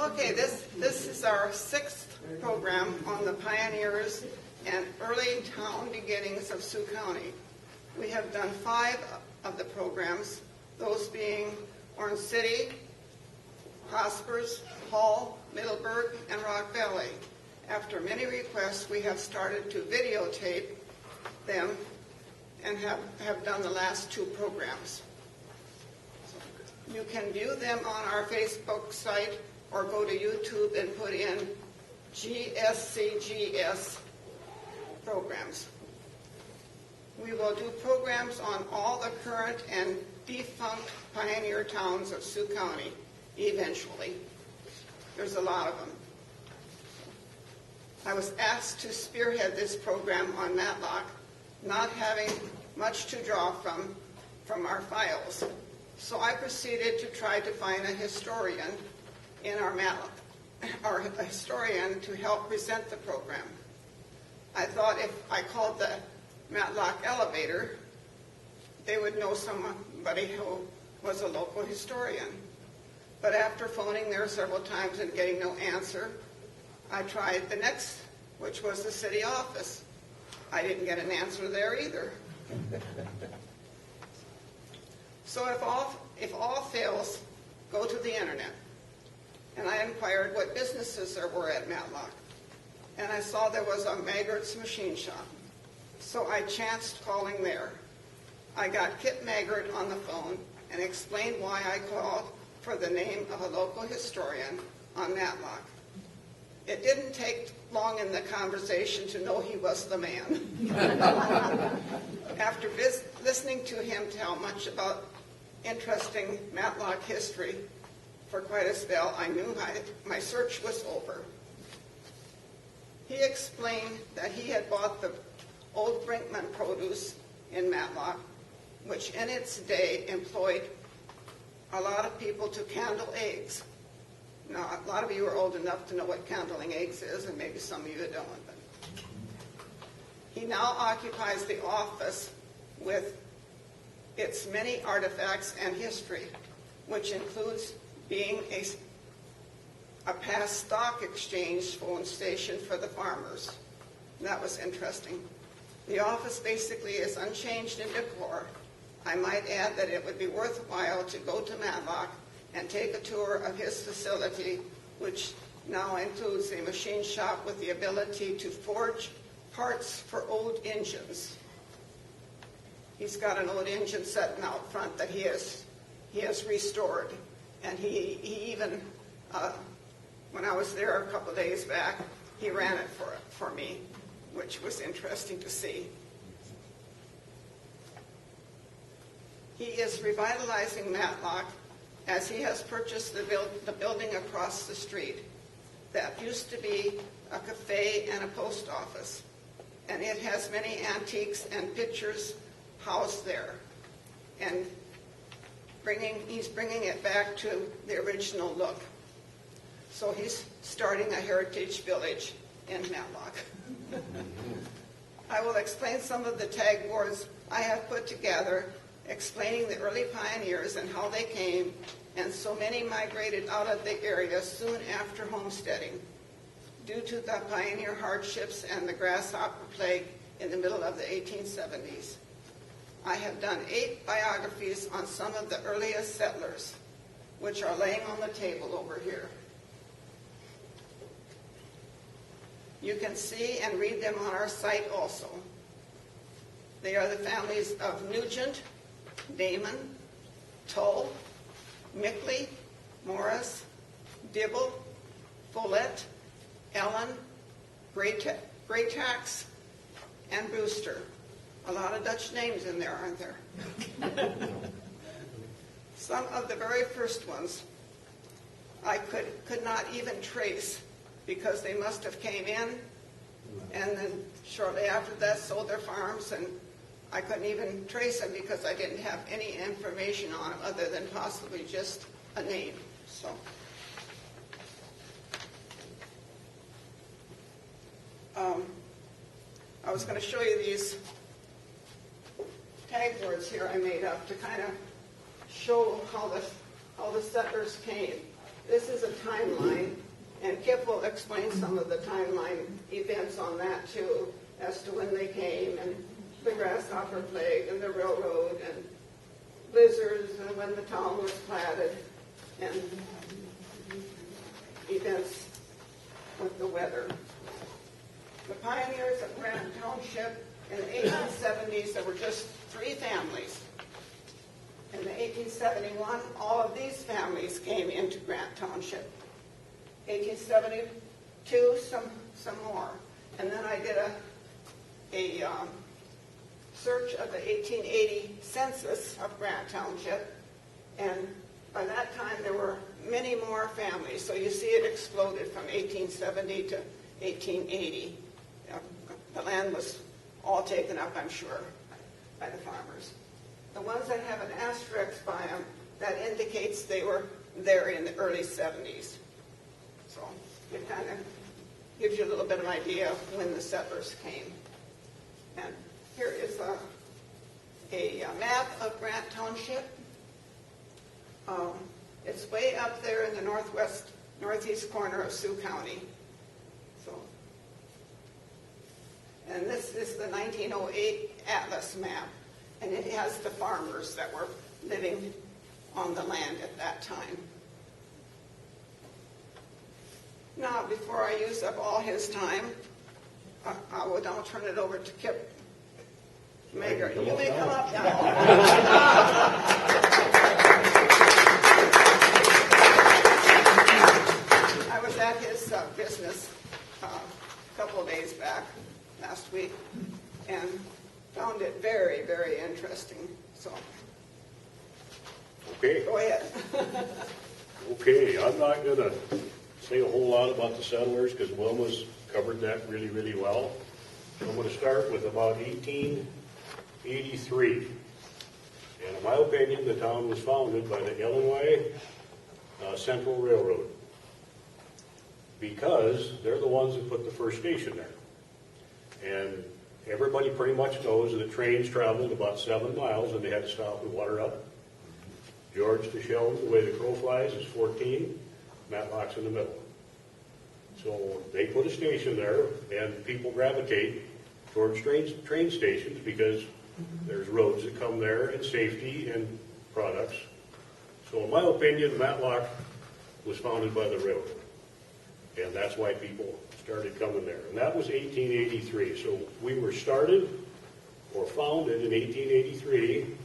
Okay, this is our sixth program on the pioneers and early town beginnings of Sioux County. We have done 5 of the programs, those being Orange City, Hospers, Hall, Middleburg, and Rock Valley. After many requests, we have started to videotape them and have done the last 2 programs. You can view them on our Facebook site or go to YouTube and put in GSCGS programs. We will do programs on all the current and defunct pioneer towns of Sioux County eventually. There's a lot of them. I was asked to spearhead this program on Matlock, not having much to draw from our files. So I proceeded to try to find a historian in our Matlock, or a historian to help present the program. I thought if I called the Matlock elevator, they would know somebody who was a local historian. But after phoning there several times and getting no answer, I tried the next, which was the city office. I didn't get an answer there either. So if all fails, go to the internet. And I inquired what businesses there were at Matlock. And I saw there was a Maggart's machine shop. So I chanced calling there. I got Kip Maggart on the phone and explained why I called for the name of a local historian on Matlock. It didn't take long in the conversation to know he was the man. After listening to him tell much about interesting Matlock history for quite a spell, I knew my search was over. He explained that he had bought the old Brinkman produce in Matlock, which in its day employed a lot of people to candle eggs. Now, a lot of you are old enough to know what candling eggs is, and maybe some of you don't. But he now occupies the office with its many artifacts and history, which includes being a past stock exchange phone station for the farmers. That was interesting. The office basically is unchanged in decor. I might add that it would be worthwhile to go to Matlock and take a tour of his facility, which now includes a machine shop with the ability to forge parts for old engines. He's got an old engine sitting out front that he has restored. And he even, when I was there a couple of days back, he ran it for me, which was interesting to see. He is revitalizing Matlock as he has purchased the building across the street that used to be a cafe and a post office. And it has many antiques and pictures housed there. And he's bringing it back to the original look. So he's starting a heritage village in Matlock. I will explain some of the tag boards I have put together, explaining the early pioneers and how they came, and so many migrated out of the area soon after homesteading due to the pioneer hardships and the grasshopper plague in the middle of the 1870s. I have done 8 biographies on some of the earliest settlers, which are laying on the table over here. You can see and read them on our site also. They are the families of Nugent, Damon, Tull, Mickley, Morris, Dibble, Follett, Ellen, Greytax, and Brewster. A lot of Dutch names in there, aren't there? Some of the very first ones I could not even trace because they must have came in and then shortly after that sold their farms, and I couldn't even trace them because I didn't have any information on them other than possibly just a name. So I was going to show you these tag boards here I made up to kind of show how the settlers came. This is a timeline, and Kip will explain some of the timeline events on that too, as to when they came, and the grasshopper plague, and the railroad, and blizzards, and when the town was platted, and events with the weather. The pioneers of Grant Township in the 1870s, there were just 3 families. In the 1871, all of these families came into Grant Township. 1872, some more. And then I did a search of the 1880 census of Grant Township, and by that time there were many more families. So you see it exploded from 1870 to 1880. The land was all taken up, I'm sure, by the farmers. The ones that have an asterisk by them, that indicates they were there in the early 70s. So it kind of gives you a little bit of an idea of when the settlers came. And here is a map of Grant Township. It's way up there in the northeast corner of Sioux County. So, and this is the 1908 Atlas map, and it has the farmers that were living on the land at that time. Now, before I use up all his time, I will now turn it over to Kip Mager. You may come up now. I was at his business a couple of days back, last week, and found it very, very interesting. So, okay. Go ahead. Okay, I'm not going to say a whole lot about the settlers because Wilma's covered that really, really well. So I'm going to start with about 1883. And in my opinion, the town was founded by the Illinois Central Railroad because they're the ones that put the first station there. And everybody pretty much knows that trains traveled about 7 miles and they had to stop and water up. George to Sheldon, the way the crow flies, is 14. Matlock's in the middle. So they put a station there, and people gravitate towards train stations because there's roads that come there, and safety, and products. So in my opinion, Matlock was founded by the railroad, and that's why people started coming there. And that was 1883. So we were started or founded in 1883,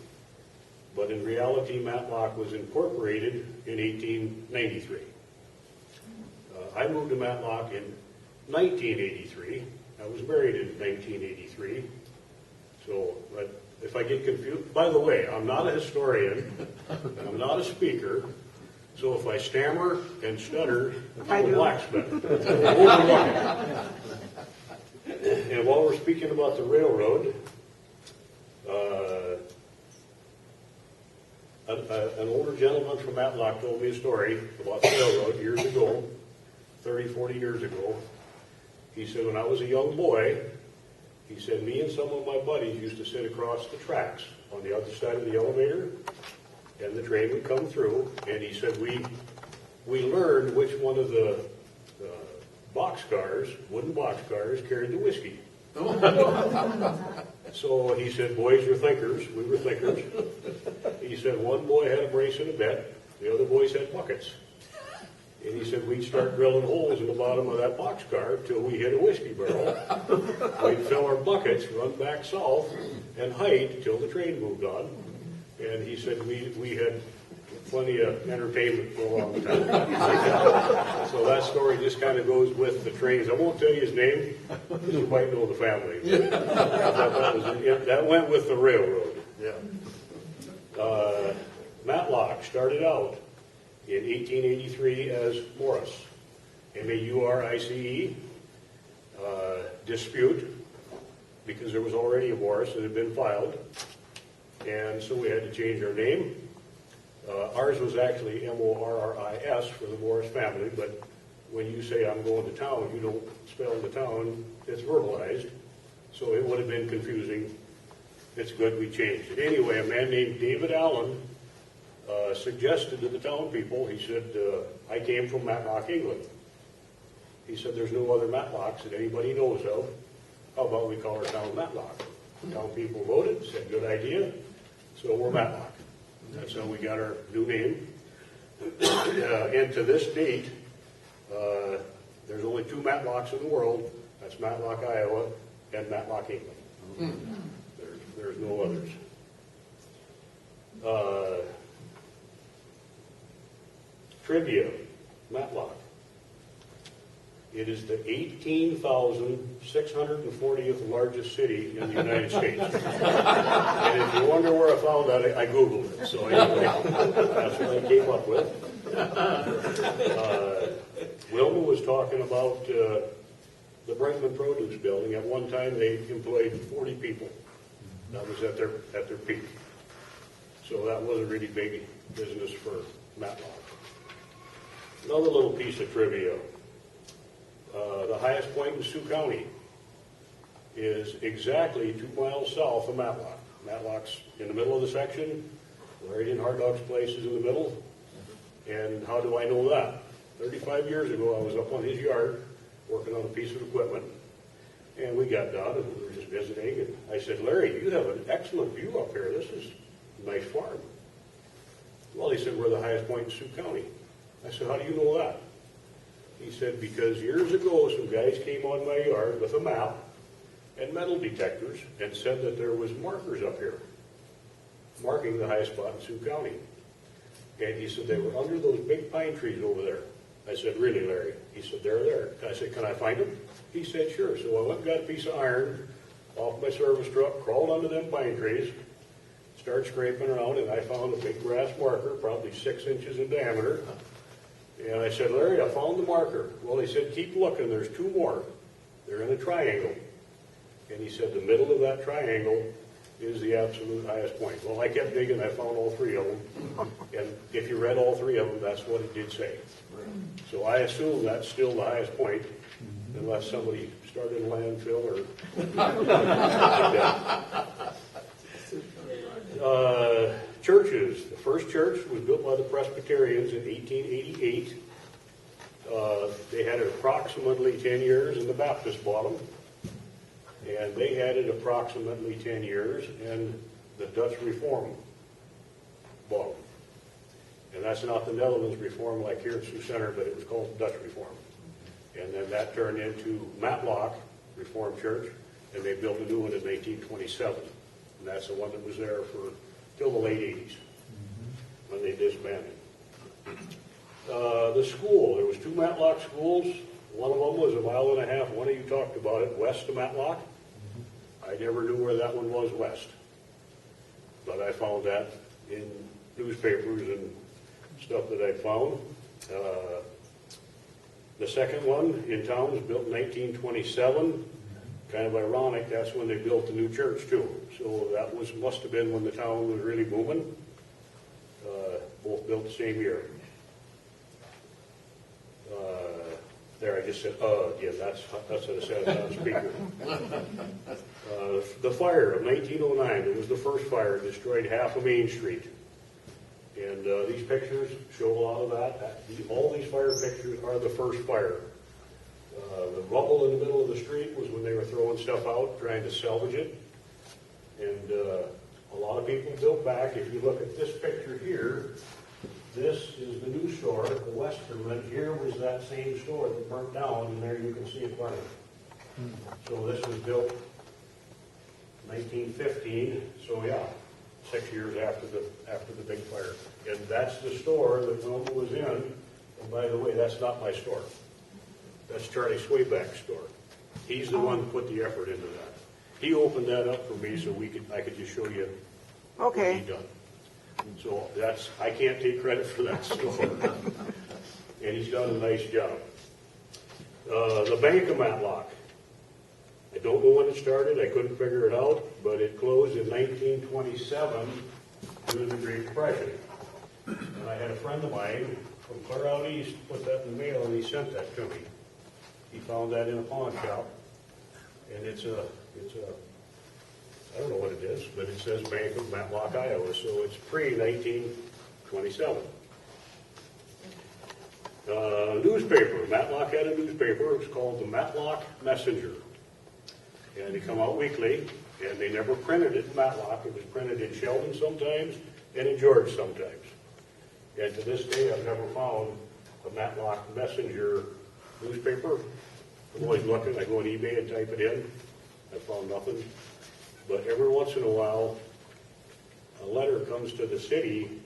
but in reality, Matlock was incorporated in 1893. I moved to Matlock in 1983. I was married in 1983. So if I get confused, by the way, I'm not a historian, and I'm not a speaker, so if I stammer and stutter, I'm a blacksmith. And while we're speaking about the railroad, an older gentleman from Matlock told me a story about the railroad years ago, 30, 40 years ago. He said, when I was a young boy, he said, me and some of my buddies used to sit across the tracks on the other side of the elevator, and the train would come through, and he said, we learned which one of the boxcars, wooden boxcars, carried the whiskey. So he said, boys are thinkers. We were thinkers. He said, one boy had a brace and a bet. The other boys had buckets. And he said, we'd start drilling holes in the bottom of that boxcar till we hit a whiskey barrel. We'd fill our buckets, run back south, and hike till the train moved on. And he said, we had plenty of entertainment for a long time. So that story just kind of goes with the trains. I won't tell you his name, because you might know the family. That went with the railroad. Yeah. Matlock started out in 1883 as Morris, M-A-U-R-I-C-E, dispute, because there was already a Morris that had been filed, and so we had to change our name. Ours was actually M-O-R-R-I-S for the Morris family, but when you say I'm going to town, you don't spell the town, it's verbalized, so it would have been confusing. It's good we changed it. Anyway, a man named David Allen suggested to the town people, he said, I came from Matlock, England. He said, there's no other Matlocks that anybody knows of. How about we call our town Matlock? The town people voted, said, good idea, so we're Matlock. That's how we got our new name. And to this date, there's only 2 Matlocks in the world. That's Matlock, Iowa, and Matlock, England. There's no others. Trivia, Matlock. It is the 18,640th largest city in the United States. And if you wonder where I found that, I Googled it. So anyway, that's what I came up with. Wilma was talking about the Brightman Produce Building. At one time, they employed 40 people. That was at their peak. So that was a really big business for Matlock. Another little piece of trivia. The highest point in Sioux County is exactly 2 miles south of Matlock. Matlock's in the middle of the section. Larry and Hard Dog's place is in the middle. And how do I know that? 35 years ago, I was up on his yard working on a piece of equipment. And we got done and we were just visiting. And I said, Larry, you have an excellent view up here. This is a nice farm. Well, he said, we're the highest point in Sioux County. I said, how do you know that? He said, because years ago, some guys came on my yard with a map and metal detectors and said that there was markers up here, marking the highest spot in Sioux County. And he said, they were under those big pine trees over there. I said, really, Larry? He said, they're there. I said, can I find them? He said, sure. So I went and got a piece of iron off my service truck, crawled under them pine trees, started scraping around, and I found a big brass marker, probably 6 inches in diameter. And I said, Larry, I found the marker. Well, he said, keep looking. There's 2 more. They're in a triangle. And he said, the middle of that triangle is the absolute highest point. Well, I kept digging. I found all 3 of them. And if you read all 3 of them, that's what it did say. So I assume that's still the highest point, unless somebody started a landfill or churches. The first church was built by the Presbyterians in 1888. They had it approximately 10 years, and the Baptists bought them. And they had it approximately 10 years, and the Dutch Reform bought them. And that's not the Netherlands Reform like here in Sioux Center, but it was called the Dutch Reform. And then that turned into Matlock Reformed Church, and they built a new one in 1827. And that's the one that was there for till the late 80s, when they disbanded. The school, there was 2 Matlock schools. One of them was a mile and a half. One of you talked about it, west of Matlock. I never knew where that one was west. But I found that in newspapers and stuff that I found. The second one in town was built in 1927. Kind of ironic, that's when they built the new church too. So that must have been when the town was really booming. Both built the same year. There, I just said, again, that's what I said on speaker. The fire of 1909, it was the first fire, destroyed half of Main Street. And these pictures show a lot of that. All these fire pictures are the first fire. The rubble in the middle of the street was when they were throwing stuff out, trying to salvage it. And a lot of people built back. If you look at this picture here, this is the new store, the Western one. Here was that same store that burnt down, and there you can see it burning. So this was built 1915, so yeah, 6 years after the big fire. And that's the store that Wilma was in. And by the way, that's not my store. That's Charlie Swayback's store. He's the one who put the effort into that. He opened that up for me so I could just show you what he done. So I can't take credit for that store. And he's done a nice job. The Bank of Matlock. I don't know when it started. I couldn't figure it out, but it closed in 1927 due to the Great Depression. And I had a friend of mine from clear out east put that in the mail, and he sent that to me. He found that in a pawn shop, and it's a I don't know what it is, but it says Bank of Matlock, Iowa, so it's pre-19 27. Newspaper. Matlock had a newspaper. It was called the Matlock Messenger. And they come out weekly, and they never printed it in Matlock. It was printed in Sheldon sometimes and in George sometimes. And to this day, I've never found a Matlock Messenger newspaper. I'm always looking. I go on eBay and type it in. I found nothing. But every once in a while, a letter comes to the city,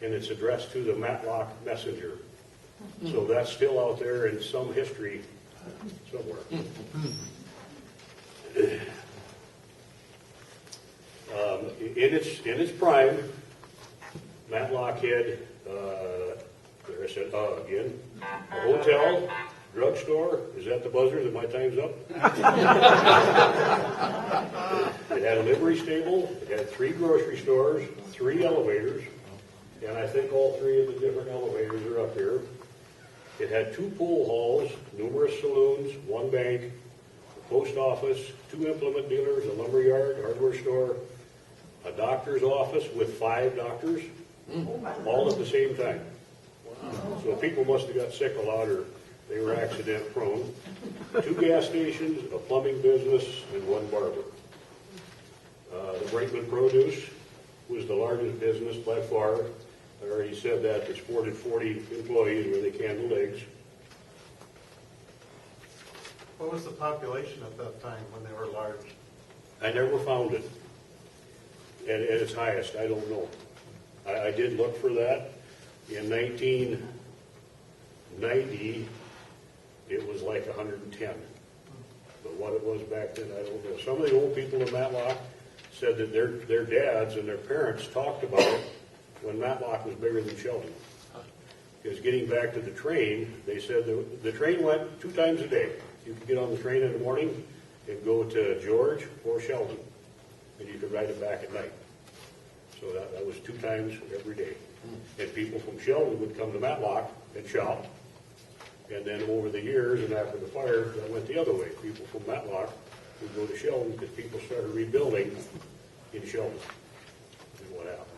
and it's addressed to the Matlock Messenger. So that's still out there in some history somewhere. In its prime, Matlock had, there I said, again, a hotel, drugstore. Is that the buzzer that my time's up? It had a livery stable. It had 3 grocery stores, 3 elevators, and I think all 3 of the different elevators are up here. It had 2 pool halls, numerous saloons, 1 bank, a post office, 2 implement dealers, a lumber yard, hardware store, a doctor's office with 5 doctors, all at the same time. So people must have got sick a lot, or they were accident prone. 2 gas stations, a plumbing business, and 1 barber. The Brinkman Produce was the largest business by far. I already said that. They sported 40 employees where they canned the legs. What was the population at that time when they were large? I never found it at its highest. I don't know. I did look for that. In 1990, it was like 110. But what it was back then, I don't know. Some of the old people in Matlock said that their dads and their parents talked about it when Matlock was bigger than Sheldon. Because getting back to the train, they said the train went 2 times a day. You could get on the train in the morning and go to George or Sheldon, and you could ride it back at night. So that was 2 times every day. And people from Sheldon would come to Matlock and shop. And then over the years and after the fire, that went the other way. People from Matlock would go to Sheldon because people started rebuilding in Sheldon. And what happened?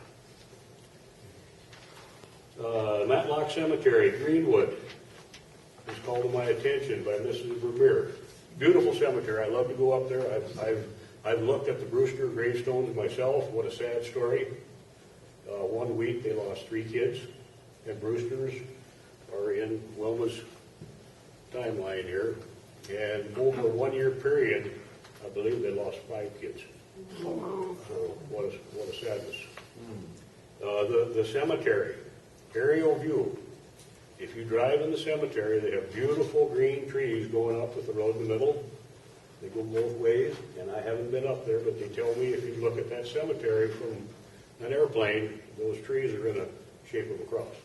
Matlock Cemetery, Greenwood, was called to my attention by Mrs. Vermeer. Beautiful cemetery. I love to go up there. I've looked at the Brewster gravestones myself. What a sad story. 1 week they lost 3 kids, and Brewsters are in Wilma's timeline here. And over a 1-year period, I believe they lost 5 kids. So what a sadness. The cemetery, aerial view. If you drive in the cemetery, they have beautiful green trees going up with the road in the middle. They go both ways, and I haven't been up there, but they tell me if you look at that cemetery from an airplane, those trees are in the shape of a cross.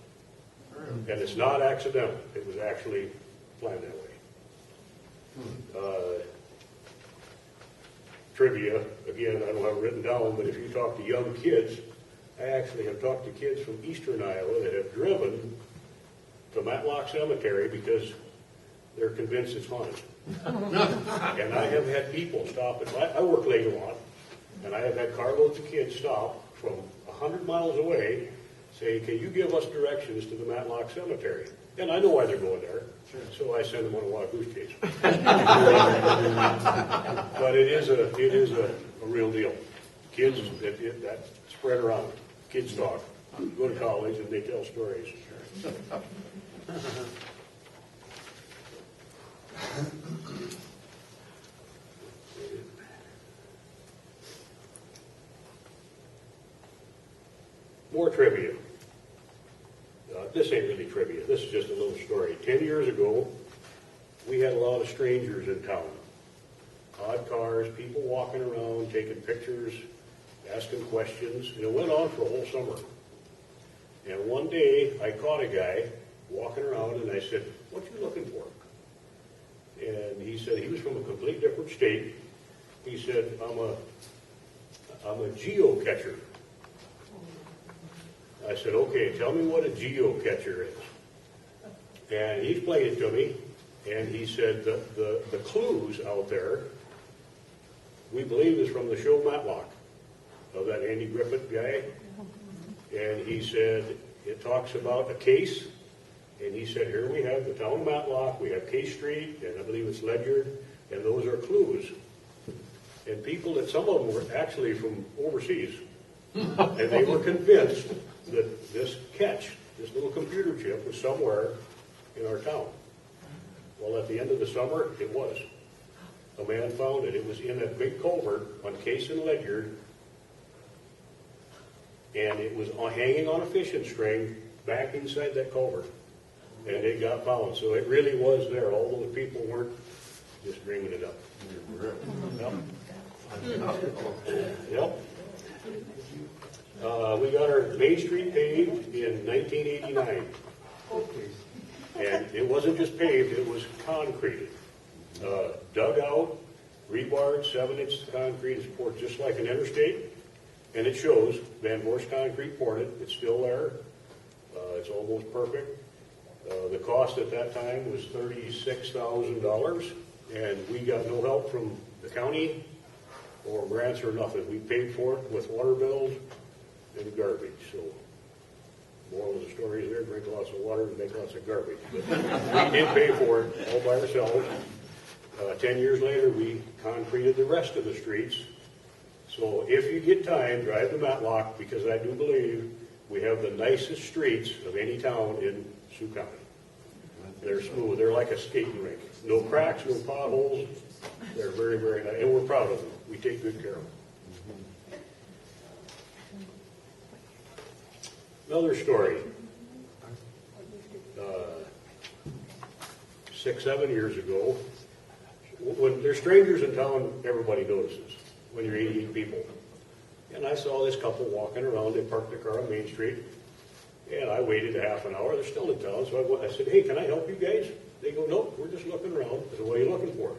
And it's not accidental. It was actually planned that way. Trivia, again, I don't have it written down, but if you talk to young kids, I actually have talked to kids from eastern Iowa that have driven to Matlock Cemetery because they're convinced it's haunted. And I have had people stop I work late a lot, and I have had carloads of kids stop from 100 miles away, say, can you give us directions to the Matlock Cemetery? And I know why they're going there, so I send them on a wild goose chase. But it is a real deal. Kids, that spread around. Kids talk. Go to college and they tell stories. More trivia. This ain't really trivia. This is just a little story. 10 years ago, we had a lot of strangers in town. Odd cars, people walking around, taking pictures, asking questions. And it went on for a whole summer. And one day, I caught a guy walking around, and I said, what you looking for? And he said he was from a completely different state. He said, I'm a geocacher. I said, okay, tell me what a geocacher is. And he explained it to me, and he said the clues out there, we believe is from the show Matlock, of that Andy Griffith guy. And he said it talks about a case, and he said, here we have the town of Matlock, we have Case Street, and I believe it's Ledyard, and those are clues. And people, that some of them were actually from overseas, and they were convinced that this catch, this little computer chip, was somewhere in our town. Well, at the end of the summer, it was. A man found it. It was in a big culvert on Case and Ledyard, and it was hanging on a fishing string back inside that culvert, and it got found. So it really was there, although the people weren't just dreaming it up. Yep. We got our Main Street paved in 1989. And it wasn't just paved, it was concreted. Dug out, rebarred, 7-inch concrete is poured just like an interstate. And it shows Van Voorst Concrete poured it. It's still there. It's almost perfect. The cost at that time was $36,000. And we got no help from the county or grants or nothing. We paid for it with water bills and garbage. So, moral of the story is there, drink lots of water and make lots of garbage. But we did pay for it all by ourselves. 10 years later, we concreted the rest of the streets. So if you get time, drive to Matlock, because I do believe we have the nicest streets of any town in Sioux County. They're smooth. They're like a skating rink. No cracks, no potholes. They're very, very nice. And we're proud of them. We take good care of them. Another story. 6, 7 years ago, when there's strangers in town, everybody notices when you're 18 people. And I saw this couple walking around. They parked their car on Main Street. And I waited a half an hour. They're still in town. So I said, hey, can I help you guys? They go, nope, we're just looking around. I said, what are you looking for?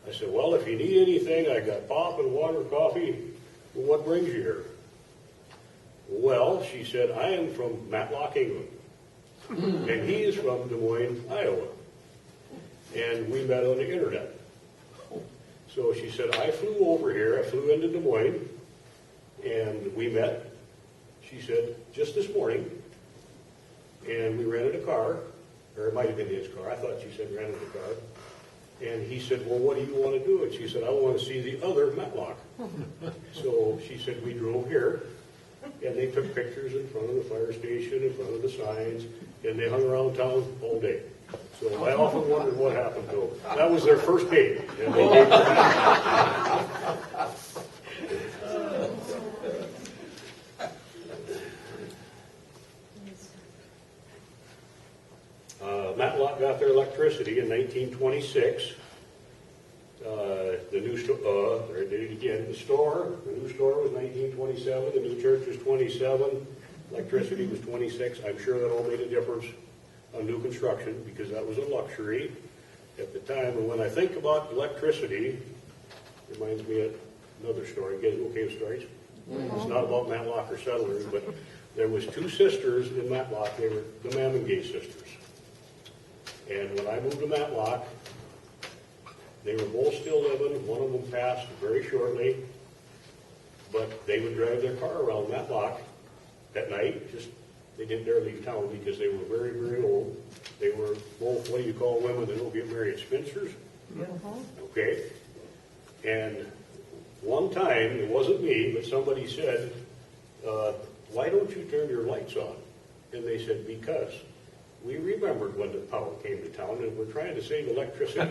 I said, well, if you need anything, I got pop and water, coffee. Well, what brings you here? Well, she said, I am from Matlock, England. And he is from Des Moines, Iowa. And we met on the internet. So she said, I flew over here. I flew into Des Moines. And we met, she said, just this morning. And we rented a car. Or it might have been his car. I thought she said rented a car. And he said, well, what do you want to do? And she said, I want to see the other Matlock. So she said, we drove here. And they took pictures in front of the fire station, in front of the signs, and they hung around town all day. So I often wondered what happened to them. That was their first date. And they gave Matlock got their electricity in 1926. The new store was 1927. The new church was 27. Electricity was 26. I'm sure that all made a difference on new construction because that was a luxury at the time. And when I think about electricity, it reminds me of another story. You guys okay with stories? Mm-hmm. It's not about Matlock or settlers, but there was 2 sisters in Matlock. They were the Mammongay sisters. And when I moved to Matlock, they were both still living. One of them passed very shortly, but they would drive their car around Matlock at night. They didn't dare leave town because they were very, very old. They were both, what do you call women that don't get married, spinsters? Okay. And one time, it wasn't me, but somebody said, why don't you turn your lights on? And they said, because we remembered when the power came to town and we're trying to save electricity.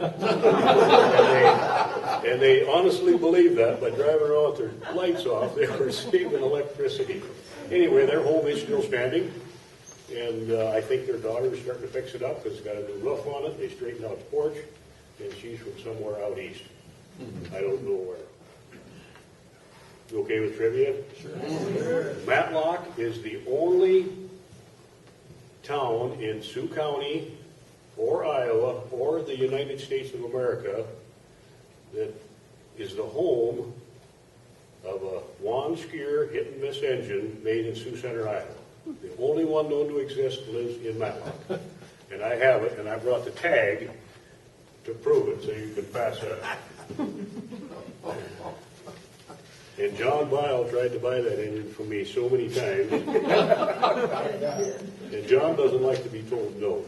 and they honestly believed that by driving around with their lights off, they were saving electricity. Anyway, their home is still standing, and I think their daughter's starting to fix it up because it's got a new roof on it. They straightened out the porch, and she's from somewhere out east. I don't know where. You okay with trivia? Sure. Matlock is the only town in Sioux County or Iowa or the United States of America that is the home of a Juan Skier hit-and-miss engine made in Sioux Center, Iowa. The only one known to exist lives in Matlock. And I have it, and I brought the tag to prove it, so you can pass that. And John Bile tried to buy that engine from me so many times. And John doesn't like to be told no.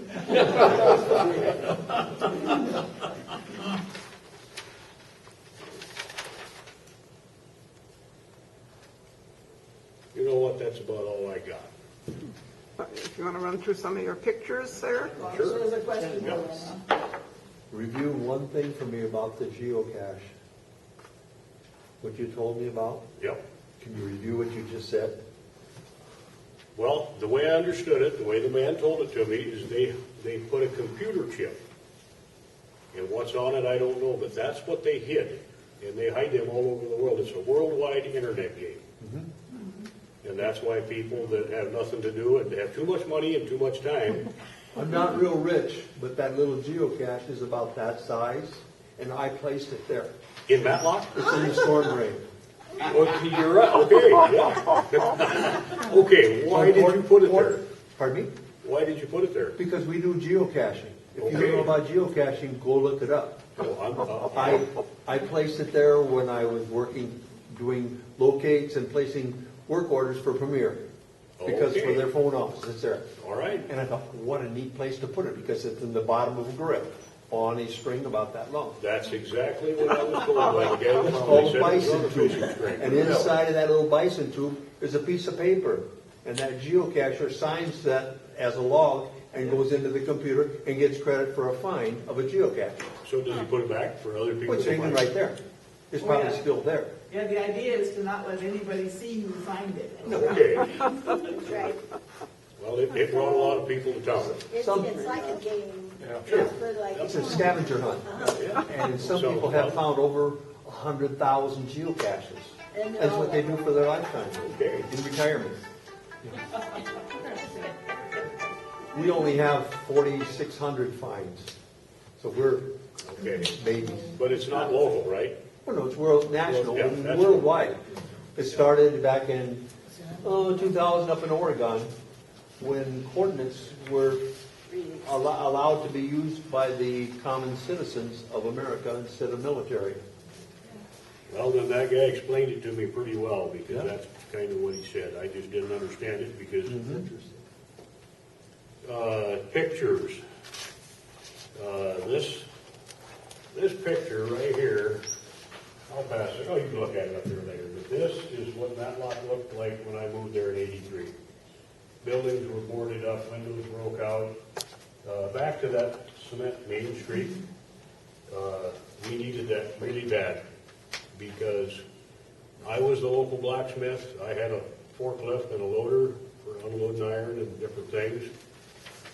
You know what? That's about all I got. If you want to run through some of your pictures there. Sure. There's a question. Yeah. Review one thing for me about the geocache. What you told me about. Yep. Can you review what you just said? Well, the way I understood it, the way the man told it to me, is they put a computer chip. And what's on it, I don't know, but that's what they hid. And they hide them all over the world. It's a worldwide internet game. Mm-hmm. And that's why people that have nothing to do and have too much money and too much time. I'm not real rich, but that little geocache is about that size, and I placed it there. In Matlock? It's in the storm drain. Well, you're right. Okay, yeah. Okay, why did you put it there? Pardon me? Why did you put it there? Because we do geocaching. If you Okay. don't know about geocaching, go look it up. Well, I placed it there when I was working, doing locates and placing work orders for Premier. Because for Okay. their phone office, it's there. all right. And I thought, what a neat place to put it, because it's in the bottom of a grip on a string about that long. That's exactly what I was told by the guy. It's called a They said it was on bison a fishing tube. string. And inside of that little bison tube is a piece of paper. And that geocacher signs that as a log and goes into the computer and gets credit for a fine of a geocache. So does he put it back for other people It's to hanging find? right there. It's probably yeah. still there. Yeah, the idea is to not let anybody see who find it. Okay, Right. well, it brought a lot of people to town. It's Some- like a game. Sure. But like It's a scavenger hunt. Yeah. And some So, people have found over 100,000 geocaches. And That's what they do for their lifetime, Okay. in retirement. We only have 4,600 finds, so we're Okay, babies. but it's not local, right? Well, no, it's world, national, Yeah, and that's- worldwide. It started back in 2000 up in Oregon, when coordinates were allowed to be used by the common citizens of America instead of military. Well, then that guy explained it to me pretty well, because Yeah. that's kind of what he said. I just didn't understand it because, pictures. This picture right here, I'll pass it. Oh, you can look at it up there later. But this is what Matlock looked like when I moved there in '83. Buildings were boarded up, windows broke out. Back to that cement Main Street, we needed that really bad because I was the local blacksmith. I had a forklift and a loader for unloading iron and different things.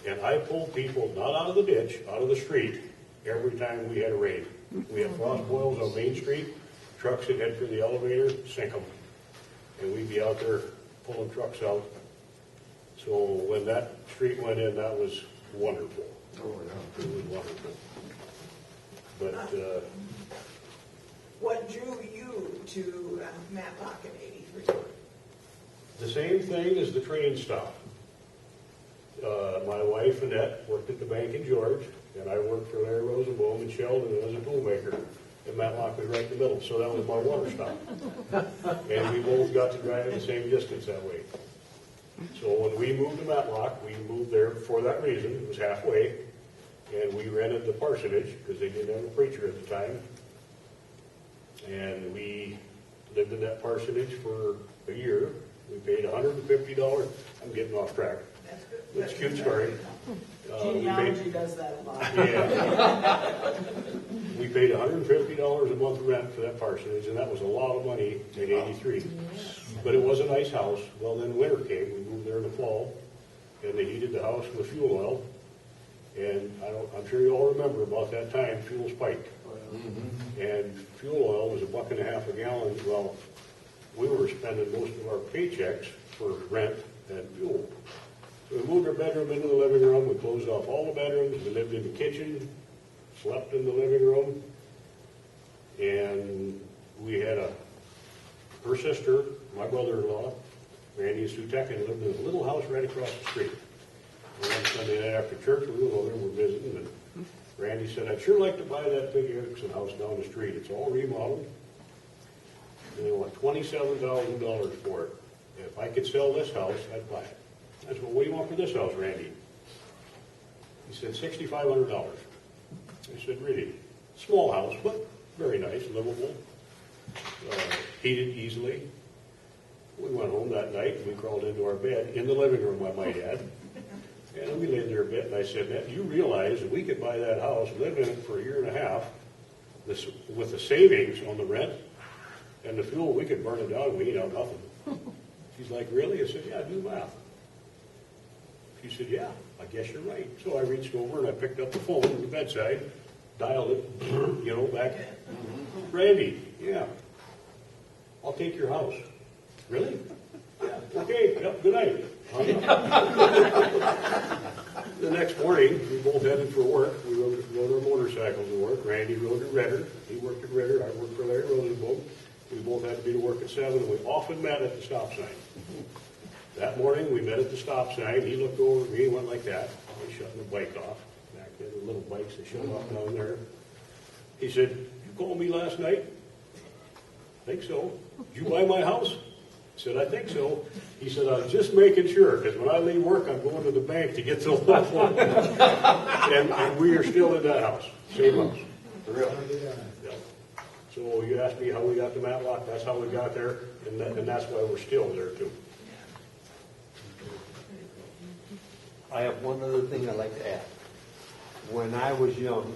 And I pulled people not out of the ditch, out of the street, every time we had a rain. We had frost boils on Main Street, trucks that head for the elevator, sink them. And we'd be out there pulling trucks out. So when that street went in, that was wonderful. Oh, yeah. It was wonderful. But, What drew you to Matlock in '83? the same thing as the train stop. My wife, Annette, worked at the bank in George, and I worked for Larry Rosenbaum in Sheldon as a toolmaker. And Matlock was right in the middle, so that was my water stop. And we both got to drive the same distance that way. So when we moved to Matlock, we moved there for that reason. It was halfway. And we rented the parsonage, because they didn't have a preacher at the time. And we lived in that parsonage for a year. We paid $150. I'm getting off track. That's good. It's a cute story. We Genealogy paid, does that a lot. yeah. We paid $150 a month rent for that parsonage, and that was a lot of money in '83. But it was a nice house. Well, then winter came. We moved there in the fall, and they heated the house with fuel oil. And I'm sure you all remember about that time, fuel spiked. And fuel oil was $1.50 a gallon. Well, we were spending most of our paychecks for rent and fuel. So we moved our bedroom into the living room. We closed off all the bedrooms. We lived in the kitchen, slept in the living room. And we had her sister, my brother-in-law, Randy and Sue Tekin, lived in a little house right across the street. And one Sunday night after church, we were over there, we're visiting, and Randy said, I'd sure like to buy that big Erickson house down the street. It's all remodeled. and they want $27,000 for it. If I could sell this house, I'd buy it. I said, well, what do you want for this house, Randy? He said, $6,500. I said, really? Small house, but very nice, livable, heated easily. We went home that night and we crawled into our bed, in the living room, I might add. And we laid there a bit, and I said, Ned, you realize that we could buy that house, live in it for a year and a half, with the savings on the rent and the fuel, we could burn it down and we ain't out nothing. She's like, really? I said, yeah, do math. She said, yeah, I guess you're right. So I reached over and I picked up the phone at the bedside, dialed it, back. Randy, yeah, I'll take your house. Really? Yeah, okay, yep, good night. The next morning, we both headed for work. We rode our motorcycles to work. Randy rode at Redder. He worked at Redder. I worked for Larry Rosenboom. We both had to be to work at 7, and we often met at the stop sign. That morning, we met at the stop sign. He looked over at me and went like that. I shut the bike off. Back then, the little bikes that shut off down there. He said, you called me last night? I think so. Did you buy my house? I said, I think so. He said, I was just making sure, because when I leave work, I'm going to the bank to get the loan. and we are still in that house. Same house. For real. Yeah. So you asked me how we got to Matlock. That's how we got there, and that's why we're still there, too. I have one other thing I'd like to add. When I was young,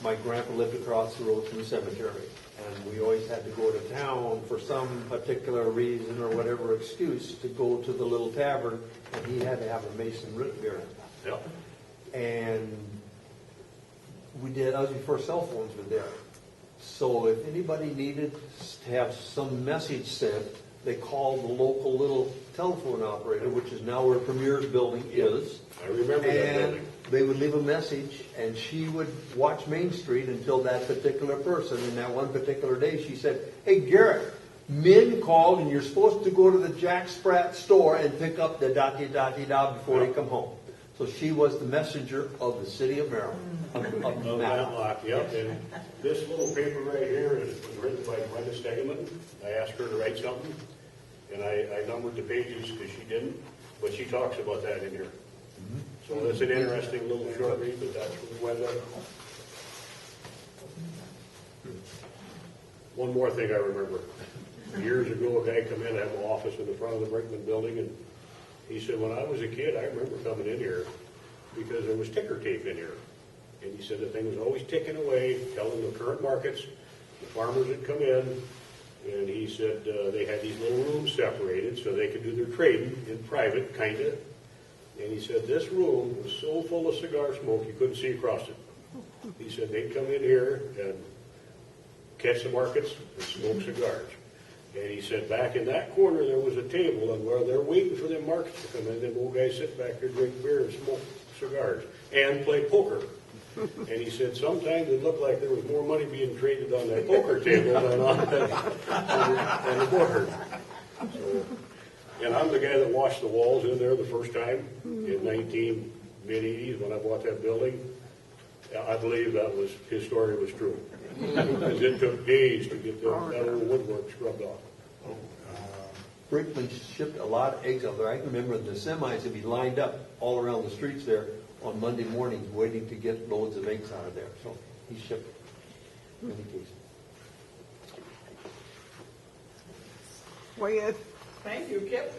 my grandpa lived across the road from the cemetery, and we always had to go to town for some particular reason or whatever excuse to go to the little tavern, and he had to have a Mason root beer. Yep. And that was before cell phones were there. So if anybody needed to have some message sent, they called the local little telephone operator, which is now where Premier's building is. I remember that building. And they would leave a message, and she would watch Main Street until that particular person. And that one particular day, she said, hey, Garrett, Min called, and you're supposed to go to the Jack Sprat store and pick up the da-di-da-di-da before you come home. So she was the messenger of the city of Maryland. Of Matlock, yep. And this little paper right here was written by Brenda Stegeman. I asked her to write something, and I numbered the pages because she didn't, but she talks about that in here. So it's an interesting little short read, but that's from Brenda. One more thing I remember. Years ago, a guy come in, I had an office in the front of the Brinkman building, and he said, when I was a kid, I remember coming in here because there was ticker tape in here. And he said the thing was always ticking away, telling the current markets. The farmers had come in, and he said they had these little rooms separated so they could do their trading in private, kind of. And he said this room was so full of cigar smoke you couldn't see across it. He said they'd come in here and catch the markets and smoke cigars. And he said back in that corner there was a table, and while they're waiting for them markets to come in, them old guys sit back there, drink beer and smoke cigars and play poker. And he said sometimes it looked like there was more money being traded on that poker table than on the board. So, and I'm the guy that washed the walls in there the first time in mid-80s when I bought that building. I believe his story was true. Because it took days to get that old woodwork scrubbed off. Brinkman shipped a lot of eggs out there. I can remember the semis would be lined up all around the streets there on Monday mornings waiting to get loads of eggs out of there. So he shipped many cases. Well, Thank you, Kip.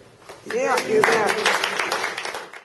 yeah, you bet.